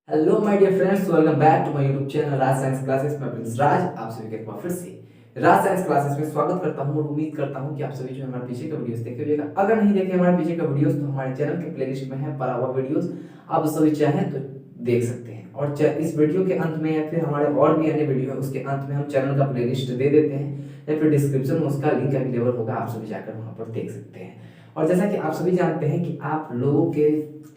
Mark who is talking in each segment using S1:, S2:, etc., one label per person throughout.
S1: Hello my dear friends, welcome back to my YouTube channel Raj science classes में। प्रिंस राज आप सभी का एक बार फिर से राज साइंस क्लासेस में स्वागत करता हूं और उम्मीद करता हूं कि आप सभी जो हमारे पीछे का वीडियोस देखे होगा। अगर नहीं देखे हमारे पीछे का वीडियोस तो हमारे चैनल के प्लेलिस्ट में है पड़ा हुआ वीडियोस, आप सभी चाहें तो देख सकते हैं। और इस वीडियो के अंत में या फिर हमारे और भी अन्य वीडियो है उसके अंत में हम चैनल का प्लेलिस्ट दे देते हैं या फिर डिस्क्रिप्शन में उसका लिंक अवेलेबल होगा, आप सभी जाकर वहां पर देख सकते हैं। और जैसा कि आप सभी जानते हैं कि आप लोगों के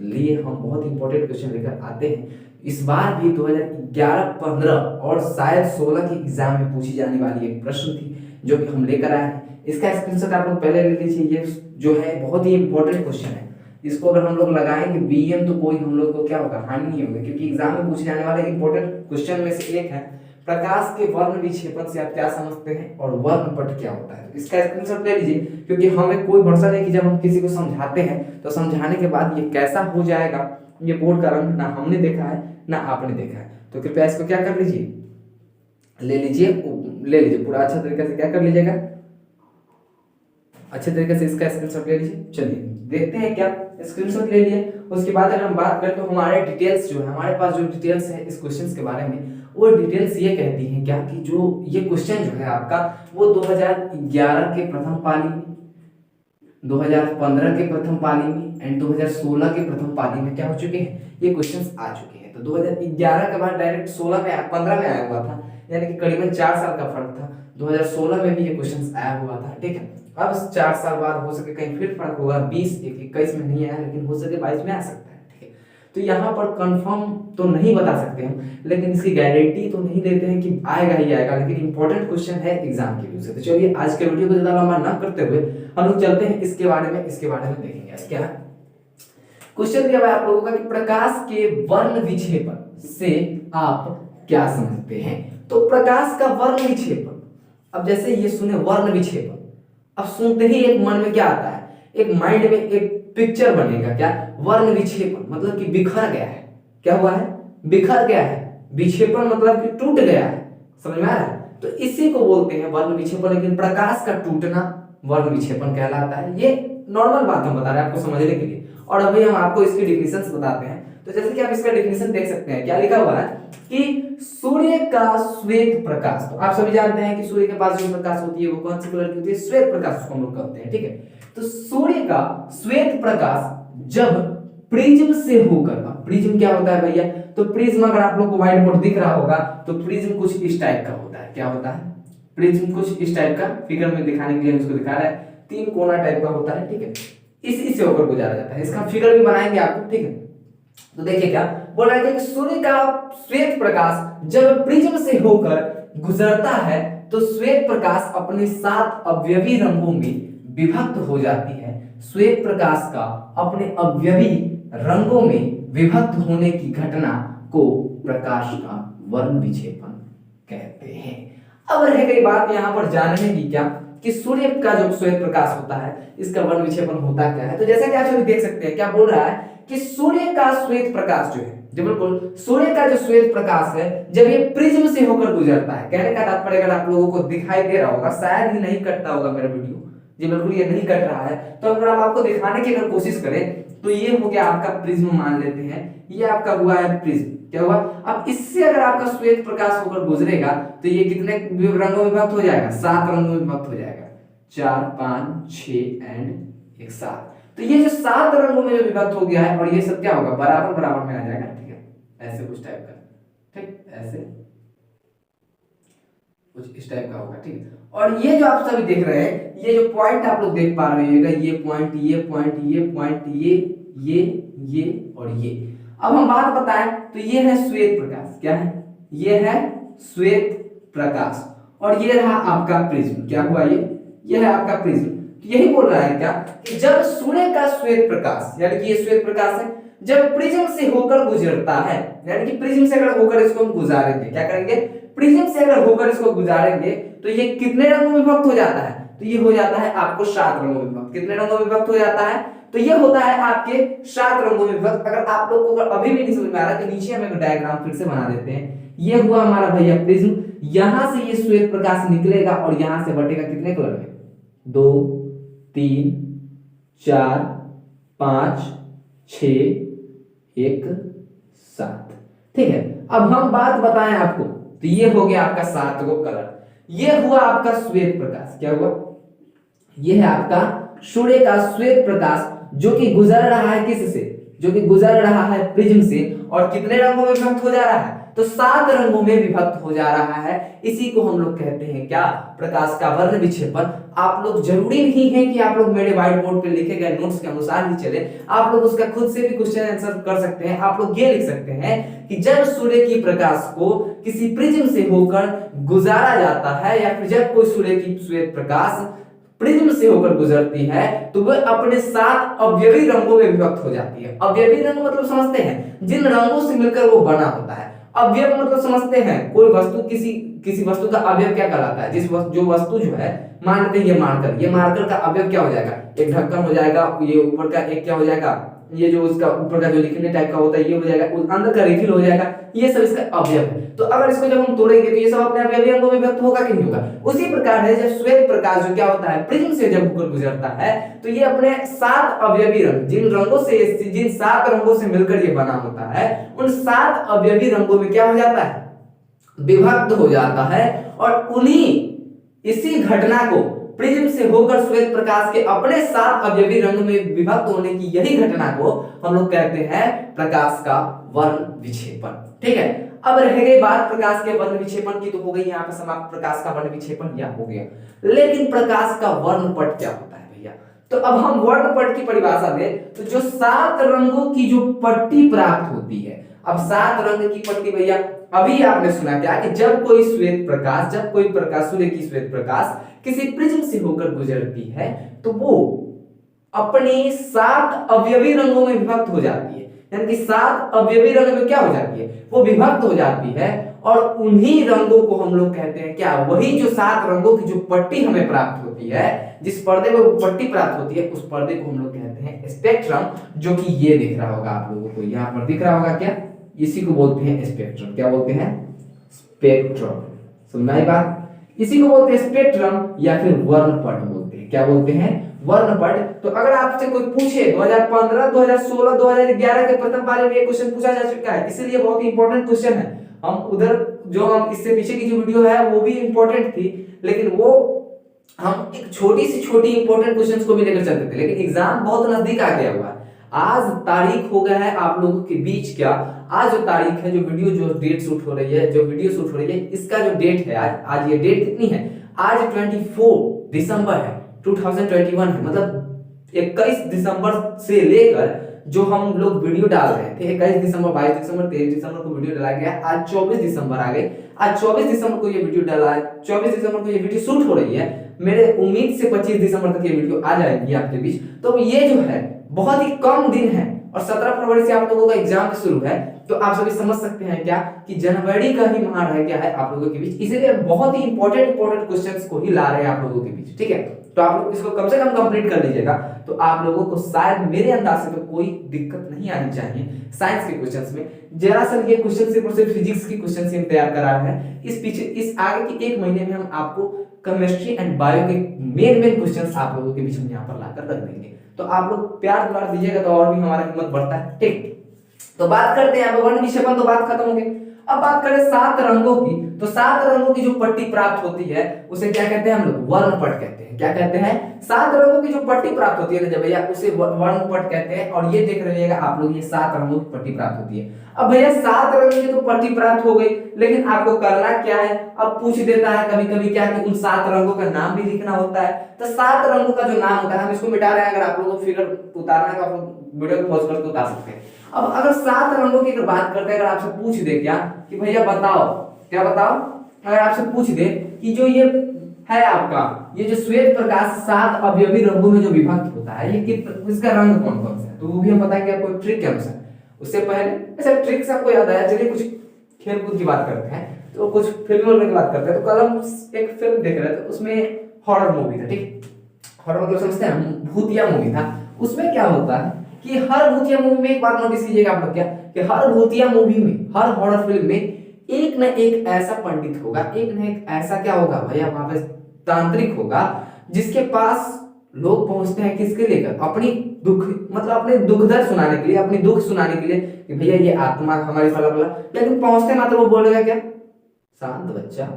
S1: लिए हम बहुत इंपॉर्टेंट क्वेश्चन लेकर आते हैं। इस बार भी 2011, 15 और शायद 16 की एग्जाम में पूछी जाने वाली एक प्रश्न थी जो कि हम लेकर आए हैं। इसका स्क्रीनशॉट आप लोग पहले ले लीजिए। ये जो है बहुत ही इंपॉर्टेंट क्वेश्चन है। इसको अगर हम लोग लगाएंगे बीएम तो कोई हम लोग को क्या होगा, हानि नहीं होगी, क्योंकि एग्जाम में पूछे जाने वाले इंपॉर्टेंट क्वेश्चन में से एक है प्रकाश के वर्ण विक्षेपण से आप क्या समझते हैं और वर्णपट क्या होता है। इसका स्क्रीनशॉट ले लीजिए, क्योंकि हमें कोई भरोसा नहीं कि जब हम किसी को समझाते हैं तो समझाने के बाद ये कैसा हो जाएगा, ये बोर्ड का रंग ना हमने देखा है ना आपने देखा है। तो कृपया इसको क्या कर लीजिए, ले लीजिए पूरा अच्छा तरीके से क्या कर लीजिएगा, अच्छे तरीके से इसका स्क्रीनशॉट ले लीजिए। चलिए देखते हैं क्या स्क्रीनशॉट ले लिए। उसके बाद अगर हम बात करें तो हमारे डिटेल्स जो है, हमारे पास जो डिटेल्स है इस क्वेश्चन के बारे में, वो डिटेल्स ये कहती हैं क्या कि जो ये क्वेश्चन जो है आपका वो 2011 के प्रथम पाली में, 2015 के प्रथम पाली में एंड 2016 के प्रथम पाली में क्या हो चुके हैं, ये क्वेश्चंस आ चुके हैं। तो 2011 के बाद डायरेक्ट 15 में आया हुआ था, यानी कि करीबन 4 साल का फर्क था। 2016 में भी ये क्वेश्चंस आया हुआ था, ठीक है। अब 4 साल बाद हो सके कहीं फिर फर्क होगा, 21 में नहीं आया, लेकिन हो सके 22 में आ सकता है, ठीक है। तो यहाँ पर कंफर्म तो नहीं बता सकते हम, लेकिन इसकी गारंटी तो नहीं देते हैं कि आएगा ही आएगा, लेकिन इंपॉर्टेंट क्वेश्चन है एग्जाम के व्यू से। तो चलिए आज के वीडियो को ज्यादा लंबा ना करते हुए हम लोग चलते हैं इसके बारे में देखेंगे क्या क्वेश्चन दिया हुआ है आप लोगों का कि प्रकाश के वर्ण विक्षेपण से आप क्या समझते हैं। तो प्रकाश का वर्ण विक्षेपण, अब जैसे ये सुने वर्ण विक्षेपण, अब सुनते ही एक मन में क्या आता है, एक माइंड में एक पिक्चर बनेगा, क्या वर्ण विक्षेपण मतलब कि बिखर गया है। क्या हुआ है, बिखर गया है। विक्षेपण मतलब कि टूट गया है, समझ में आ रहा है। तो इसी को बोलते हैं वर्ण विक्षेपण, लेकिन प्रकाश का टूटना वर्ण विक्षेपण कहलाता है। ये नॉर्मल बात हम बता रहे हैं आपको समझने के लिए। और अभी हम आपको इसकी डिफिनेशंस बताते हैं। तो जैसे कि आप इसका डिफिनेशन देख सकते हैं, क्या लिखा हुआ है कि सूर्य का श्वेत प्रकाश, तो आप सभी जानते हैं कि सूर्य के पास जो प्रकाश होती है वो कौन सी कलर की होती है, श्वेत प्रकाश उसको हम लोग कहते हैं, ठीक है। तो सूर्य का श्वेत प्रकाश जब प्रिज्म से होकर, अब प्रिज्म क्या होता है भैया, तो प्रिज्म अगर आप लोग को व्हाइट बोर्ड दिख रहा होगा तो प्रिज्म कुछ इस टाइप का होता है। क्या होता है, प्रिज्म कुछ इस टाइप का, फिगर में दिखाने के लिए इसको दिखा रहा है, 3 कोना टाइप का होता है, ठीक है। इसी से होकर गुजारा जाता है। इसका फिगर भी बनाएंगे आपको, ठीक है। तो देखिए क्या बोल रहा है कि सूर्य का श्वेत प्रकाश जब प्रिज्म से होकर गुजरता है तो श्वेत प्रकाश अपने 7 अवयवी रंगों में विभक्त हो जाती है। श्वेत प्रकाश का अपने अवयवी रंगों में विभक्त होने की घटना को प्रकाश का वर्ण विक्षेपण कहते हैं। अब रह गई बात यहाँ पर जानने की क्या कि सूर्य का जो श्वेत प्रकाश होता है इसका वर्ण विक्षेपण होता क्या है। तो जैसा कि आप सभी देख सकते हैं, क्या बोल रहा है कि सूर्य का श्वेत प्रकाश जो है, जो बिल्कुल सूर्य का जो श्वेत प्रकाश है जब ये प्रिज्म से होकर गुजरता है, कहने का तात्पर्य अगर आप लोगों को दिखाई दे रहा होगा, शायद ही नहीं कटता होगा मेरा वीडियो, जी बिल्कुल ये नहीं कट रहा है, तो अगर हम आपको दिखाने की अगर कोशिश करें तो ये हो गया आपका प्रिज्म मान लेते हैं, ये आपका हुआ है प्रिज्म। क्या हुआ, अब इससे अगर आपका श्वेत प्रकाश होकर गुजरेगा तो ये कितने रंगों में विभक्त हो जाएगा, 7 रंगों में विभक्त हो जाएगा, 4, 5, 6 एंड 1 7। तो ये जो 7 रंगों में जो विभक्त हो गया है और ये सब क्या होगा, बराबर बराबर में आ जाएगा, ठीक है। ऐसे कुछ टाइप का, ठीक, ऐसे कुछ इस टाइप का होगा, ठीक है। और ये जो आप सभी देख रहे हैं, ये जो पॉइंट आप लोग देख पा रहे होगा, ये पॉइंट, ये पॉइंट, ये पॉइंट, ये और ये। अब हम बात बताएं तो ये है श्वेत प्रकाश, क्या है, ये है श्वेत प्रकाश, और ये रहा आपका प्रिज्म। क्या हुआ, ये है आपका प्रिज्म। तो यही बोल रहा है क्या कि जब सूर्य का श्वेत प्रकाश, यानी कि ये श्वेत प्रकाश है, जब प्रिज्म से होकर गुजरता है, यानी कि प्रिज्म से अगर होकर इसको हम गुजारेंगे, क्या करेंगे, प्रिज्म से अगर होकर इसको गुजारेंगे तो ये कितने रंगों में विभक्त हो जाता है, तो ये हो जाता है आपको 7 रंगों में विभक्त। कितने रंगों में विभक्त हो जाता है, तो ये होता है आपके 7 रंगों में विभक्त। अगर आप लोग को अभी भी नहीं समझ में आ रहा तो नीचे हम एक डायग्राम फिर से बना देते हैं। ये हुआ हमारा भैया प्रिज्म, यहां से ये श्वेत प्रकाश निकलेगा और यहां से बटेगा कितने कलर में, 2, 3, 4, 5, 6, 1 7। ठीक है, अब हम बात बताएं आपको, तो ये हो गया आपका 7 गो कलर। ये हुआ आपका श्वेत प्रकाश, क्या हुआ, ये है आपका सूर्य का श्वेत प्रकाश जो कि गुजर रहा है किस से, जो कि गुजर रहा है प्रिज्म से, और कितने रंगों में विभक्त हो जा रहा है, तो 7 रंगों में विभक्त हो जा रहा है। इसी को हम लोग कहते हैं क्या, प्रकाश का वर्ण विक्षेपण। आप लोग, जरूरी नहीं है कि आप लोग मेरे व्हाइट बोर्ड पे लिखे गए नोट्स के अनुसार ही चले, आप लोग उसका खुद से भी क्वेश्चन आंसर कर सकते हैं। आप लोग ये लिख सकते हैं कि जब सूर्य की प्रकाश को किसी प्रिज्म से होकर गुजारा जाता है, या फिर जब कोई सूर्य की श्वेत प्रकाश प्रिज्म से होकर गुजरती है, तो वह अपने 7 अवयवी रंगों में विभक्त हो जाती है। अवयवी रंग मतलब समझते हैं, जिन रंगों से मिलकर वो बना होता है। अवयव मतलब समझते हैं, कोई वस्तु, किसी वस्तु का अवयव क्या कहलाता है, जो वस्तु जो है, मान लेते हैं ये मार्कर का अवयव क्या हो जाएगा, एक ढक्कन हो जाएगा, ये ऊपर का एक क्या हो जाएगा, ये जो उसका ऊपर का जो लिखने टाइप का होता है ये हो जाएगा, अंदर का रिफिल हो जाएगा, ये सब इसका अवयव है। तो अगर इसको जब हम तोड़ेंगे तो ये सब अपने अवयवी रंगों में व्यक्त होगा कि नहीं होगा। उसी प्रकार है, जब श्वेत प्रकाश जो क्या होता है, प्रिज्म से जब होकर गुजरता है, तो ये अपने 7 अवयवी रंग, जिन 7 रंगों से मिलकर ये बना होता है, उन 7 अवयवी रंगों में क्या हो जाता है, विभक्त हो जाता है। और इसी घटना को, प्रिज्म से होकर श्वेत प्रकाश के अपने 7 अवयवी रंग में विभक्त होने की यही घटना को हम लोग कहते हैं प्रकाश का वर्ण विक्षेपण। ठीक है, अब रह गई बात प्रकाश के वर्ण विक्षेपण की, तो हो गई यहाँ पे समाप्त प्रकाश का वर्ण विक्षेपण, यह हो गया। लेकिन प्रकाश का वर्णपट क्या होता है भैया, तो अब हम वर्णपट की परिभाषा दें, तो जो 7 रंगों की जो पट्टी प्राप्त होती है, अब 7 रंग की पट्टी भैया, अभी आपने सुना क्या कि जब कोई प्रकाश, सूर्य की श्वेत प्रकाश किसी प्रिज्म से होकर गुजरती है, तो वो अपने 7 अवयवी रंगों में विभक्त हो जाती है। यानी कि 7 अवयवी रंग में क्या हो जाती है, वो विभक्त हो जाती है। और उन्हीं रंगों को हम लोग कहते हैं क्या, वही जो 7 रंगों की जो पट्टी हमें प्राप्त होती है, जिस पर्दे में वो पट्टी प्राप्त होती है, उस पर्दे को हम लोग कहते हैं स्पेक्ट्रम, जो कि ये दिख रहा होगा आप लोगों को, यहाँ पर दिख रहा होगा क्या, इसी को बोलते हैं स्पेक्ट्रम। क्या बोलते हैं, स्पेक्ट्रम। समझ में आई बात, इसी को बोलते हैं स्पेक्ट्रम या फिर वर्णपट बोलते हैं। क्या बोलते हैं, वर्णपट। तो अगर आपसे कोई पूछे 2015, 2016, 2011 के प्रथम पारी में क्वेश्चन पूछा जा चुका है, इसीलिए बहुत ही इंपॉर्टेंट क्वेश्चन है। हम उधर जो हम इससे पीछे की जो वीडियो है वो भी इंपॉर्टेंट थी, लेकिन वो हम एक छोटी इंपॉर्टेंट क्वेश्चंस को भी लेकर चलते थे, लेकिन एग्जाम बहुत नजदीक आ गया हुआ है। आज तारीख हो गया है आप लोगों के बीच क्या, आज जो तारीख है, जो वीडियो जो डेट शूट हो रही है, जो वीडियो शूट हो रही है, इसका जो डेट है आज ये डेट कितनी है, आज 24 दिसंबर है, 2021 है। मतलब 21 दिसंबर से लेकर जो हम लोग वीडियो डाल रहे थे, 21 दिसंबर, 22 दिसंबर, 23 दिसंबर को वीडियो डाला गया, आज 24 दिसंबर आ गए, आज 24 दिसंबर को ये वीडियो डाला है, 24 दिसंबर को ये वीडियो शूट हो रही है। मेरे उम्मीद से 25 दिसंबर तक ये वीडियो आ जाएगी आपके बीच। तो ये जो है बहुत ही कम दिन है, और 17 फरवरी से आप लोगों का एग्जाम शुरू है। तो आप सभी समझ सकते हैं क्या कि जनवरी का ही माह रह गया है आप लोगों के बीच, इसलिए बहुत ही इंपॉर्टेंट क्वेश्चंस को ही ला रहे हैं आप लोगों के बीच। ठीक है, तो आप लोग इसको कम से कम कंप्लीट कर लीजिएगा, तो आप लोगों को शायद मेरे अंदाज से तो कोई दिक्कत नहीं आनी चाहिए साइंस के क्वेश्चंस में। जरा सा ये क्वेश्चन सिर्फ और सिर्फ फिजिक्स के क्वेश्चन से हम तैयार करा रहे हैं। इस आगे के 1 महीने में हम आपको केमिस्ट्री एंड बायो के मेन क्वेश्चंस आप लोगों के बीच में यहाँ पर लाकर रख देंगे। तो आप लोग प्यार दुलार दीजिएगा तो और भी हमारा हिम्मत बढ़ता है। ठीक, तो बात करते हैं, वर्ण विक्षेपण तो बात खत्म हो गई। अब बात करें 7 रंगों की, तो 7 रंगों की जो पट्टी प्राप्त होती है उसे क्या कहते हैं, हम लोग वर्णपट कहते हैं। क्या कहते हैं, 7 रंगों की जो पट्टी प्राप्त होती है ना जब भैया, उसे वर्णपट कहते हैं। और ये देख रहिएगा आप लोग, ये 7 रंगों की पट्टी प्राप्त होती है। अब भैया 7 रंगों की तो पट्टी प्राप्त हो गई, लेकिन आपको करना क्या है, अब पूछ देता है कभी कभी क्या कि उन 7 रंगों का नाम भी लिखना होता है। तो 7 रंगों का जो नाम होता है, हम इसको मिटा रहे हैं, अगर आप लोगों को फिगर उतारना है तो आप वीडियो को पॉज करके उतार सकते हैं। अब अगर 7 रंगों की अगर बात करते हैं, अगर आपसे पूछ दे क्या कि भैया बताओ, क्या बताओ, अगर आपसे पूछ दे कि जो ये है आपका, ये जो श्वेत प्रकाश 7 अवयवी रंगों में जो विभक्त होता है, ये इसका रंग कौन कौन सा है, तो वो भी हम बताएंगे आपको ट्रिक के अनुसार। उससे पहले ऐसा ट्रिक से आपको याद आया, चलिए कुछ खेल कूद की बात करते हैं, तो कुछ फिल्मों की बात करते हैं। तो कल हम एक फिल्म देख रहे थे, उसमें हॉरर मूवी था। ठीक, हॉरर मतलब समझते हैं, भूतिया मूवी था। उसमें क्या होता है कि हर भूतिया मूवी में एक बात नोटिस कीजिएगा आप लोग क्या, कि हर भूतिया मूवी में, हर हॉरर फिल्म में एक न एक ऐसा पंडित होगा, एक न एक ऐसा क्या होगा भैया, वहां पे तांत्रिक होगा, जिसके पास लोग पहुंचते हैं किसके लेकर, अपनी दुख मतलब अपने दुख दर्द सुनाने के लिए, अपनी दुख सुनाने के लिए कि भैया ये आत्मा हमारी फला फला, लेकिन पहुंचते मात्र वो बोलेगा क्या, शांत बच्चा,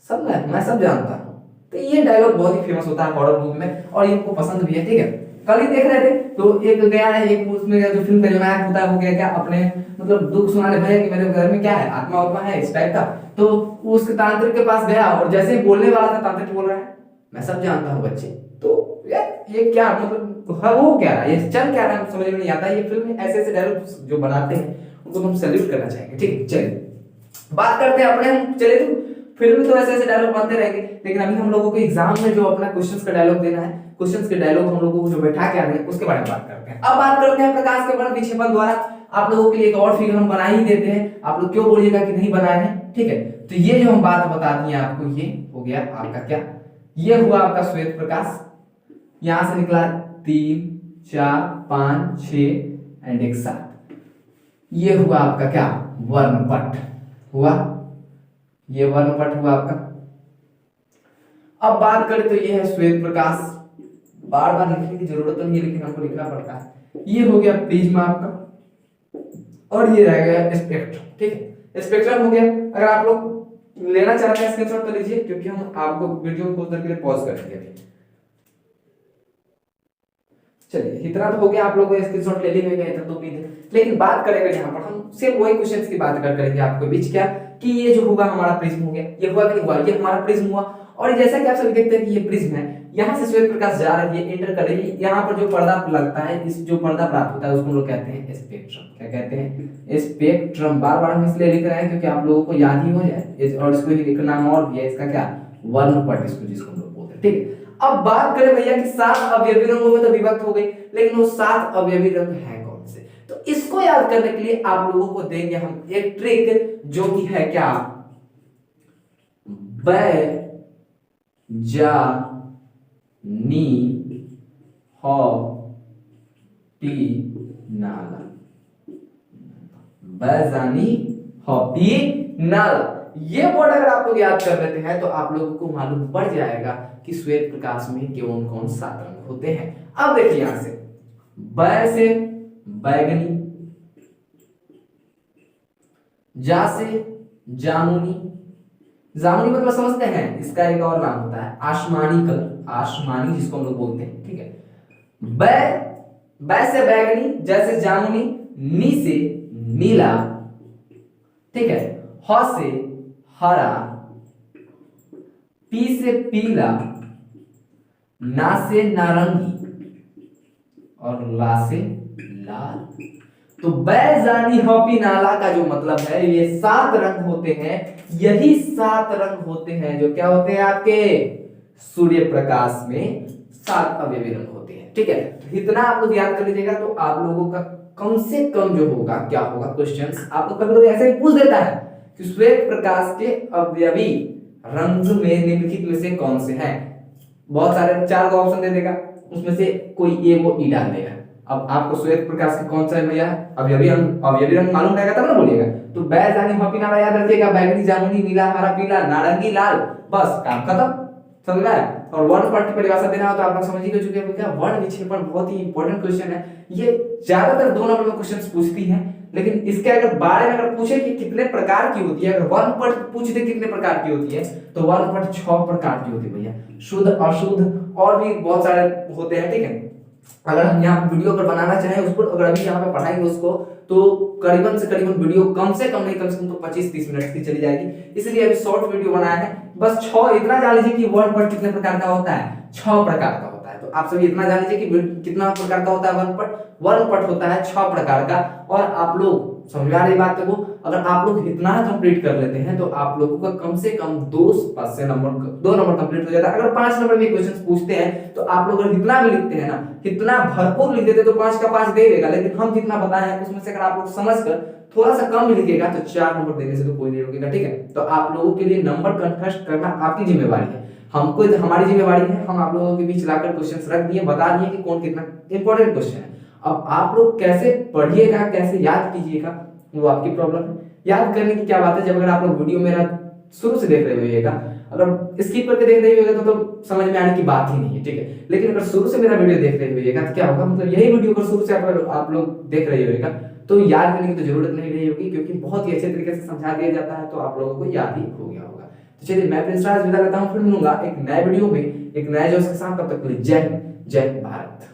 S1: सब मैं सब जानता हूँ। तो ये डायलॉग बहुत ही फेमस होता है हॉरर मूवी में और ये इनको पसंद भी है, ठीक है। कल ही देख रहे थे तो एक गया है, एक उसमें जो फिल्म का जो नायक होता है वो गया क्या अपने मतलब दुख सुनाने भैया कि मेरे घर में क्या है, आत्मा आत्मा है इस टाइप का। तो वो उसके तांत्रिक के पास गया और जैसे ही बोलने वाला था तांत्रिक बोल रहा है मैं सब जानता हूँ बच्चे। तो यार ये क्या मतलब वो क्या रहा है, ये चल क्या रहा है समझ में नहीं आता। ये फिल्म में ऐसे ऐसे डायलॉग जो बनाते हैं उनको हम सैल्यूट करना चाहेंगे, ठीक है। चलिए बात करते हैं अपने, हम चले तो फिल्म में तो ऐसे ऐसे डायलॉग बनते रहेंगे, लेकिन अभी हम लोगों को एग्जाम में जो अपना क्वेश्चंस का डायलॉग देना है, क्वेश्चंस के डायलॉग हम लोगों को जो बैठा के आने हैं उसके बारे में बात करते हैं। अब बात करते हैं प्रकाश के वर्ण विक्षेपण द्वारा आप लोगों के लिए एक और फिगर हम बना ही देते हैं, आप लोग क्यों बोलिएगा कि नहीं बनाए हैं, ठीक है। तो ये जो हम बात बता दी है आपको, ये हो गया आपका क्या, ये हुआ आपका श्वेत प्रकाश, यहां से निकला 3 4 5 6 एंड एक 7, ये हुआ आपका क्या वर्णपट हुआ, ये वर्णपट हुआ आपका। अब बात करें तो ये है श्वेत प्रकाश, बार बार लिखने की जरूरत तो नहीं है लेकिन हमको लिखना पड़ता है। ये हो गया प्रिज्म आपका और ये रह गया स्पेक्ट्रम, ठीक है। स्पेक्ट्रम हो गया, अगर आप लोग लेना चाहते हैं स्क्रीनशॉट तो लीजिए क्योंकि हम आपको वीडियो को कुछ देर के लिए पॉज कर देंगे। चलिए इतना तो हो गया, आप लोगों को स्क्रीनशॉट ले लेंगे इतना तो उम्मीद है। लेकिन बात करेंगे यहाँ पर हम सिर्फ वही क्वेश्चंस की बात करेंगे आपके बीच क्या कि ये जो होगा हमारा प्रिज्म हो गया, ये हुआ कि नहीं हुआ, ये हमारा प्रिज्म हुआ। और जैसा कि आप सभी देखते हैं कि ये प्रिज्म है, यहाँ से श्वेत प्रकाश जा रही है, एंटर कर रही है, यहाँ पर जो पर्दा लगता है, इस जो पर्दा प्राप्त होता है उसको हम लोग कहते हैं स्पेक्ट्रम। क्या कहते हैं, स्पेक्ट्रम। बार बार हम इसलिए लिख रहे हैं क्योंकि आप लोगों को याद ही हो जाए, और इसको ही लिखना नाम और भी है इसका क्या, वर्णपट इसको जिसको हम लोग बोलते हैं, ठीक है। अब बात करें भैया कि 7 अवयवी रंगों में तो विभक्त हो गई, लेकिन वो 7 अवयवी रंग है कौन से, तो इसको याद करने के लिए आप लोगों को देंगे हम एक ट्रिक जो कि है क्या, बै जा नी हो टी नाला, बैजानी हॉपी नाला। ये वर्ड अगर आप लोग याद कर लेते हैं तो आप लोगों को मालूम पड़ जाएगा कि श्वेत प्रकाश में कौन कौन 7 रंग होते हैं। अब देखिए यहां से बै से बैगनी, जा से जामुनी, जामुनी मतलब समझते हैं इसका एक और नाम होता है आसमानी कलर, आसमानी जिसको हम लोग बोलते हैं, ठीक है। बै से बैगनी, जैसे जामुनी, नी से नीला, ठीक है, ह से हरा, पी से पीला, ना से नारंगी और ला से लाल। तो बैजानी हॉपी नाला का जो मतलब है ये 7 रंग होते हैं, यही 7 रंग होते हैं जो क्या होते हैं आपके सूर्य प्रकाश में 7 अवयवी रंग होते हैं, ठीक है। तो इतना आप लोग याद कर लीजिएगा तो आप लोगों का कम से कम जो होगा क्या होगा, क्वेश्चंस आपको कभी कभी ऐसे ही पूछ देता है कि श्वेत प्रकाश के अवयवी रंग में निम्नलिखित में से कौन से हैं, बहुत सारे 4 का ऑप्शन दे देगा, उसमें से कोई ए वो ई डाल देगा। अब आपको श्वेत प्रकाश के कौन सा है भैया अवयवी रंग मालूम रहेगा तब ना बोलिएगा। तो बैजानी हॉपी नाला याद रखिएगा, बैगनी जामुनी नीला हरा पीला नारंगी लाल, बस काम खत्म, समझ में आया। और वर्ण पट की परिभाषा देना हो तो आप लोग समझ ही चुके हैं क्या, वर्ण विक्षेपण बहुत ही इंपॉर्टेंट क्वेश्चन है। ये ज्यादातर 2 नंबर में क्वेश्चंस पूछती है, लेकिन इसके अगर बारे में अगर पूछे कि कितने प्रकार की होती है, अगर वर्ण पट पूछ दे कितने प्रकार की होती है तो वर्ण पट 6 प्रकार की होती है भैया, शुद्ध अशुद्ध और भी बहुत सारे होते हैं, ठीक है। अगर हम यहाँ वीडियो पर बनाना चाहें उसको, अगर अभी यहाँ पे पढ़ाएंगे उसको तो करीबन से करीबन वीडियो कम से कम नहीं कम से कम तो 25-30 मिनट की चली जाएगी, इसलिए अभी शॉर्ट वीडियो बनाया है। बस 6 इतना जान लीजिए कि वर्ण पट कितने प्रकार का होता है, 6 प्रकार का होता है। तो आप सभी इतना जान लीजिए कि कितना प्रकार का होता है वर्ण पट होता है 6 प्रकार का। और आप लोग समझ में आ रही बात है वो, अगर आप लोग इतना कंप्लीट कर लेते हैं तो आप लोगों का कम से कम 2 नंबर कंप्लीट हो जाता है। अगर 5 नंबर में क्वेश्चंस पूछते हैं तो आप लोग अगर इतना भी लिखते हैं ना, कितना भरपूर लिख देते तो 5 का 5 दे देगा, लेकिन हम जितना बताए हैं उसमें से अगर आप लोग समझकर थोड़ा सा कम लिखिएगा तो 4 नंबर देने से तो कोई नहीं रोकेगा, ठीक है। तो आप लोगों के लिए नंबर कंटेस्ट करना आपकी जिम्मेवारी है, हमको हमारी जिम्मेवारी है, हम आप लोगों के बीच लाकर क्वेश्चंस रख दिए, बता दिए कि कौन कितना इंपॉर्टेंट क्वेश्चन है। अब आप लोग कैसे पढ़िएगा कैसे याद कीजिएगा वो आपकी प्रॉब्लम है। याद करने की क्या बात है, जब अगर आप लोग वीडियो मेरा शुरू से देख रहे होइएगा, अगर स्किप करके देख रहे होइएगा तो समझ में आने की बात ही नहीं है, ठीक है। लेकिन अगर शुरू से मेरा वीडियो देख रहे होइएगा तो क्या होगा, मतलब यही वीडियो अगर शुरू से आप लोग देख रहे होइएगा तो याद करने की तो जरूरत नहीं रही होगी, क्योंकि बहुत ही अच्छे तरीके से समझा दिया जाता है, तो आप लोगों को याद ही हो गया होगा। तो चलिए मैं प्रिंस राज विदा लेता हूँ, फिर मिलूंगा एक नए वीडियो में एक नए जोश के साथ। तब तक के लिए जय हिंद, जय भारत।